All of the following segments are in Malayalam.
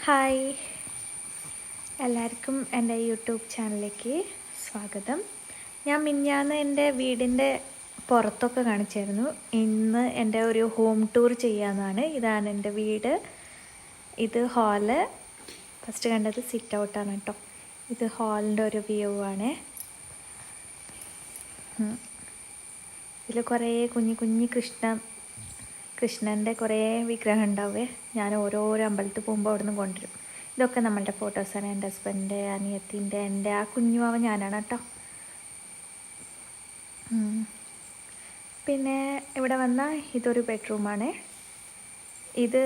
ഹായ്, എല്ലാവർക്കും എൻ്റെ യൂട്യൂബ് ചാനലിലേക്ക് സ്വാഗതം. ഞാൻ മിനിഞ്ഞാന്ന് എൻ്റെ വീടിൻ്റെ പുറത്തൊക്കെ കാണിച്ചായിരുന്നു. ഇന്ന് എൻ്റെ ഒരു ഹോം ടൂർ ചെയ്യാമെന്നാണ്. ഇതാണ് എൻ്റെ വീട്. ഇത് ഹാള്. ഫസ്റ്റ് കണ്ടത് സിറ്റ് ഔട്ടാണ് കേട്ടോ. ഇത് ഹാളിൻ്റെ ഒരു വ്യൂ ആണ്. ഇതിൽ കുറേ കുഞ്ഞു കുഞ്ഞു കൃഷ്ണൻ്റെ കുറേ വിഗ്രഹം ഉണ്ടാവേ. ഞാൻ ഓരോരോ അമ്പലത്തിൽ പോകുമ്പോൾ അവിടെ നിന്ന് കൊണ്ടുവരും. ഇതൊക്കെ നമ്മളുടെ ഫോട്ടോസാണ്. എൻ്റെ ഹസ്ബൻഡ്, അനിയത്തിൻ്റെ, എൻ്റെ ആ കുഞ്ഞുമാവ ഞാനാണ് കേട്ടോ. പിന്നെ ഇവിടെ വന്നാൽ ഇതൊരു ബെഡ്റൂമാണ്. ഇത്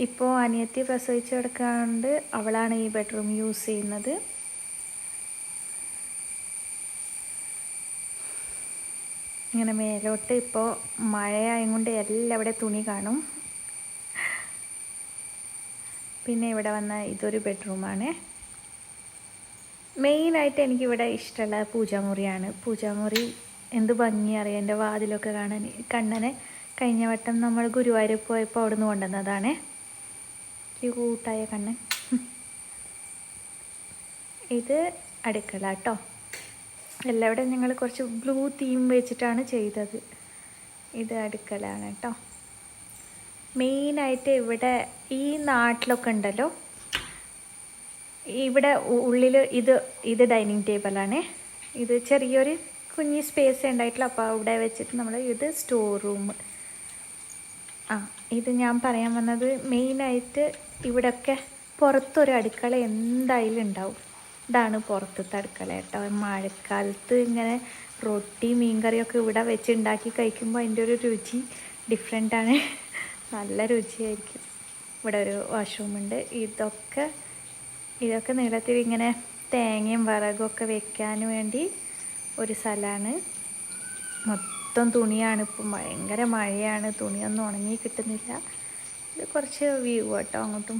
ഇപ്പോൾ അനിയത്തി പ്രസവിച്ച് കിടക്കാണ്ട് അവളാണ് ഈ ബെഡ്റൂം യൂസ് ചെയ്യുന്നത്. ഇങ്ങനെ മേലോട്ട് ഇപ്പോൾ മഴയായതുകൊണ്ട് എല്ലാം ഇവിടെ തുണി കാണും. പിന്നെ ഇവിടെ വന്ന ഇതൊരു ബെഡ്റൂമാണ്. മെയിനായിട്ട് എനിക്കിവിടെ ഇഷ്ടമുള്ള പൂജാമുറിയാണ്. പൂജാമുറി എന്ത് ഭംഗി അറിയാം. എൻ്റെ വാതിലൊക്കെ കാണാൻ. കണ്ണനെ കഴിഞ്ഞ വട്ടം നമ്മൾ ഗുരുവായൂർ പോയപ്പോൾ അവിടെ നിന്ന് കൊണ്ടുവന്നതാണ്. ക്യൂട്ടായ കണ്ണൻ. ഇത് അടുക്കള കേട്ടോ. എല്ലാവിടെയും ഞങ്ങൾ കുറച്ച് ബ്ലൂ തീം വെച്ചിട്ടാണ് ചെയ്തത്. ഇത് അടുക്കളയാണ് കേട്ടോ. മെയിനായിട്ട് ഇവിടെ ഈ നാട്ടിലൊക്കെ ഉണ്ടല്ലോ, ഇവിടെ ഉള്ളിൽ ഇത് ഡൈനിങ് ടേബിളാണ്. ഇത് ചെറിയൊരു കുഞ്ഞ് സ്പേസ് ഉണ്ടായിട്ടുള്ളൂ. അപ്പോൾ അവിടെ വെച്ചിട്ട് നമ്മൾ ഇത് സ്റ്റോർ റൂം. ഇത് ഞാൻ പറയാൻ വന്നത് മെയിനായിട്ട് ഇവിടെയൊക്കെ പുറത്തൊരു അടുക്കള എന്തായാലും ഉണ്ടാവും. ഇതാണ് പുറത്തത്തെ അടുക്കള കേട്ടോ. മഴക്കാലത്ത് ഇങ്ങനെ റൊട്ടി മീൻകറിയൊക്കെ ഇവിടെ വെച്ച് ഉണ്ടാക്കി കഴിക്കുമ്പോൾ അതിൻ്റെ ഒരു രുചി ഡിഫറെൻ്റാണ്. നല്ല രുചിയായിരിക്കും. ഇവിടെ ഒരു വാഷ്റൂമുണ്ട്. ഇതൊക്കെ നീളത്തിൽ ഇങ്ങനെ തേങ്ങയും വിറകൊക്കെ വെക്കാൻ വേണ്ടി ഒരു സ്ഥലമാണ്. മൊത്തം തുണിയാണ്. ഇപ്പം ഭയങ്കര മഴയാണ്, തുണിയൊന്നും ഉണങ്ങി കിട്ടുന്നില്ല. ഇത് കുറച്ച് വ്യൂ കേട്ടോ. അങ്ങോട്ടും